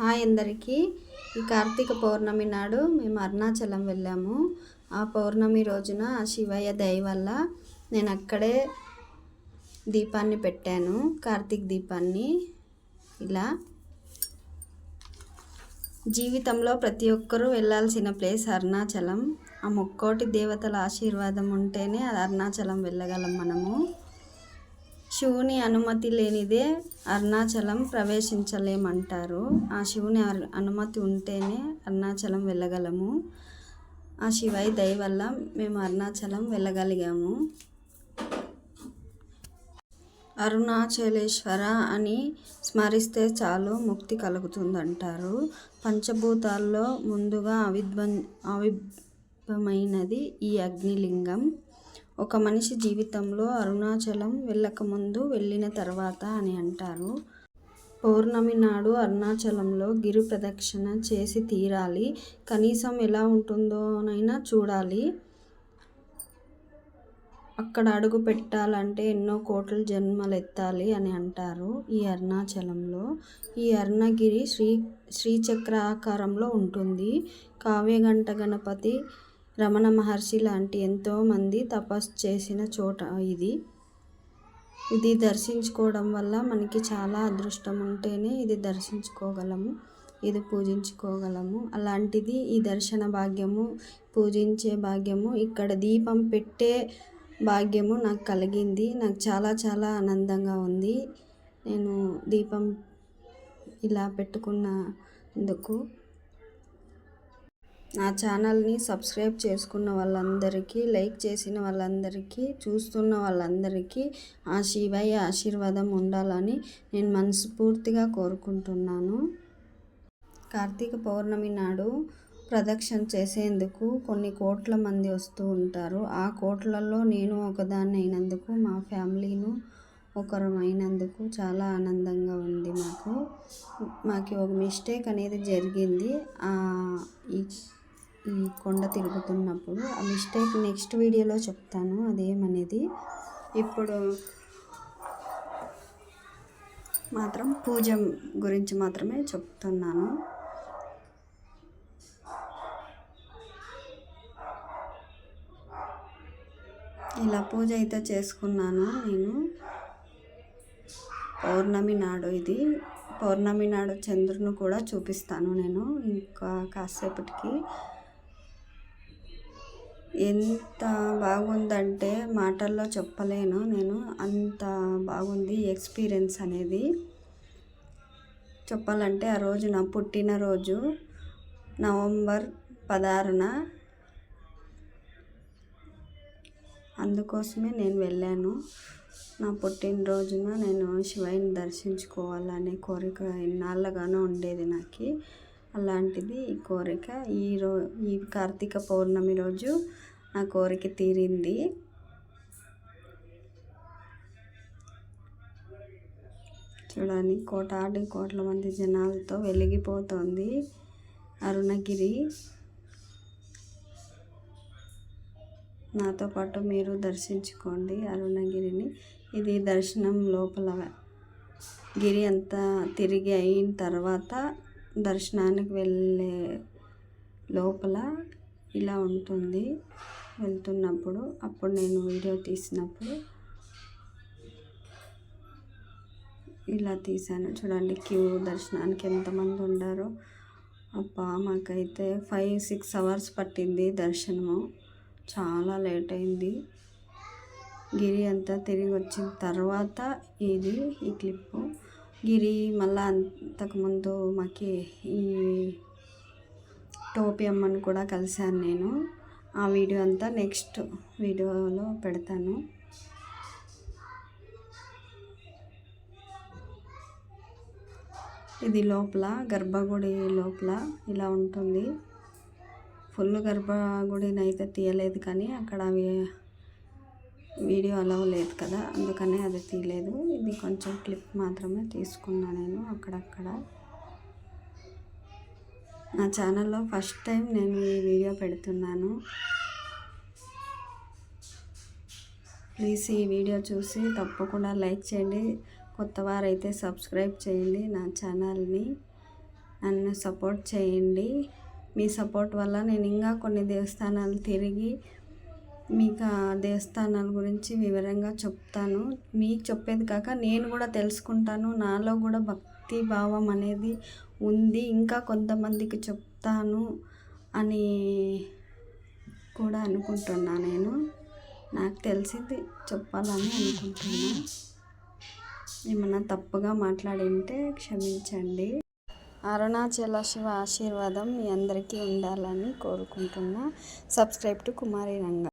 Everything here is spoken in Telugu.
హాయ్ అందరికీ. ఈ కార్తీక పౌర్ణమి నాడు మేము అరుణాచలం వెళ్ళాము. ఆ పౌర్ణమి రోజున ఆ శివయ్య దయ వల్ల నేను అక్కడే దీపాన్ని పెట్టాను, కార్తీక దీపాన్ని. ఇలా జీవితంలో ప్రతి ఒక్కరూ వెళ్ళాల్సిన ప్లేస్ అరుణాచలం. ఆ ముక్కోటి దేవతల ఆశీర్వాదం ఉంటేనే అరుణాచలం వెళ్ళగలం మనము. శివుని అనుమతి లేనిదే అరుణాచలం ప్రవేశించలేమంటారు. ఆ శివుని అనుమతి ఉంటేనే అరుణాచలం వెళ్ళగలము. ఆ శివయ్య దయ వల్ల మేము అరుణాచలం వెళ్ళగలిగాము. అరుణాచలేశ్వర అని స్మరిస్తే చాలు ముక్తి కలుగుతుందంటారు. పంచభూతాల్లో ముందుగా ఆవిర్భమైనది ఈ అగ్నిలింగం. ఒక మనిషి జీవితంలో అరుణాచలం వెళ్ళకముందు, వెళ్ళిన తర్వాత అని అంటారు. పౌర్ణమి నాడు అరుణాచలంలో గిరి ప్రదక్షిణ చేసి తీరాలి. కనీసం ఎలా ఉంటుందోనైనా చూడాలి. అక్కడ అడుగు పెట్టాలంటే ఎన్నో కోట్ల జన్మలెత్తాలి అని అంటారు. ఈ అరుణాచలంలో ఈ అరుణగిరి శ్రీచక్ర ఆకారంలో ఉంటుంది. కావ్యగంట గణపతి, రమణ మహర్షి లాంటి ఎంతోమంది తపస్సు చేసిన చోట ఇది దర్శించుకోవడం వల్ల మనకి చాలా అదృష్టం ఉంటేనే ఇది దర్శించుకోగలము, ఇది పూజించుకోగలము. అలాంటిది ఈ దర్శన భాగ్యము, పూజించే భాగ్యము, ఇక్కడ దీపం పెట్టే భాగ్యము నాకు కలిగింది. నాకు చాలా చాలా ఆనందంగా ఉంది. నేను దీపం ఇలా పెట్టుకున్నందుకు. నా ఛానల్ని సబ్స్క్రైబ్ చేసుకున్న వాళ్ళందరికీ, లైక్ చేసిన వాళ్ళందరికీ, చూస్తున్న వాళ్ళందరికీ ఆ శివయ్య ఆశీర్వాదం ఉండాలని నేను మనస్ఫూర్తిగా కోరుకుంటున్నాను. కార్తీక పౌర్ణమి నాడు ప్రదక్షిణ చేసేందుకు కొన్ని కోట్ల మంది వస్తూ ఉంటారు. ఆ కోట్లలో నేను ఒకదాన్ని అయినందుకు, మా ఫ్యామిలీను ఒకరమైనందుకు చాలా ఆనందంగా ఉంది. మాకు ఒక మిస్టేక్ అనేది జరిగింది ఈ కొండ తిరుగుతున్నప్పుడు. ఆ మిస్టేక్ నెక్స్ట్ వీడియోలో చెప్తాను అదేమనేది. ఇప్పుడు మాత్రం పూజ గురించి మాత్రమే చెప్తున్నాను. ఇలా పూజ అయితే చేసుకున్నాను నేను. పౌర్ణమి నాడు ఇది. పౌర్ణమి నాడు చంద్రుని కూడా చూపిస్తాను నేను ఇంకా కాసేపటికి. ఎంత బాగుందంటే మాటల్లో చెప్పలేను నేను, అంత బాగుంది ఎక్స్పీరియన్స్ అనేది. చెప్పాలంటే ఆ రోజు నా పుట్టినరోజు, నవంబర్ 16న. అందుకోసమే నేను వెళ్ళాను. నా పుట్టినరోజున నేను శివయ్యని దర్శించుకోవాలనే కోరిక ఎన్నాళ్ళగానో ఉండేది నాకు. అలాంటిది ఈ కోరిక ఈ కార్తీక పౌర్ణమి రోజు నా కోరిక తీరింది. చూడండి, కోట్ల మంది జనాలతో వెలిగిపోతుంది అరుణగిరి. నాతో పాటు మీరు దర్శించుకోండి అరుణగిరిని. ఇది దర్శనం లోపల గిరి అంతా తిరిగి అయిన తర్వాత దర్శనానికి వెళ్ళే లోపల ఇలా ఉంటుంది వెళ్తున్నప్పుడు. అప్పుడు నేను వీడియో తీసినప్పుడు ఇలా తీశాను. చూడండి, క్యూ దర్శనానికి ఎంతమంది ఉండారో. అబ్బా, మాకైతే 5-6 అవర్స్ పట్టింది దర్శనము. చాలా లేట్ అయింది. గిరి అంతా తిరిగి వచ్చిన తర్వాత ఈ క్లిప్పు. గిరి మళ్ళీ అంతకుముందు మాకి ఈ టోపీ అమ్మని కూడా కలిశాను నేను. ఆ వీడియో అంతా నెక్స్ట్ వీడియోలో పెడతాను. ఇది లోపల గర్భగుడి లోపల ఇలా ఉంటుంది. ఫుల్ గర్భగుడిని అయితే తీయలేదు, కానీ అక్కడ వీడియో అలవ్ లేదు కదా, అందుకనే అది తీయలేదు. ఇది కొంచెం క్లిప్ మాత్రమే తీసుకున్నా నేను అక్కడక్కడ. నా ఛానల్లో ఫస్ట్ టైం నేను ఈ వీడియో పెడుతున్నాను. ప్లీజ్ ఈ వీడియో చూసి తప్పకుండా లైక్ చేయండి. కొత్త వారైతే సబ్స్క్రైబ్ చేయండి నా ఛానల్ని. నన్ను సపోర్ట్ చేయండి. మీ సపోర్ట్ వల్ల నేను ఇంకా కొన్ని దేవస్థానాలు తిరిగి మీకు ఆ దేవస్థానాల గురించి వివరంగా చెప్తాను. మీకు చెప్పేది కాక నేను కూడా తెలుసుకుంటాను. నాలో కూడా భక్తి భావం అనేది ఉంది, ఇంకా కొంతమందికి చెప్తాను అని కూడా అనుకుంటున్నా. నేను నాకు తెలిసింది చెప్పాలని అనుకుంటున్నా. ఏమన్నా తప్పుగా మాట్లాడింటే క్షమించండి. అరుణాచల శివ ఆశీర్వాదం మీ అందరికీ ఉండాలని కోరుకుంటున్నా. సబ్స్క్రైబ్ టు కుమారి రంగ.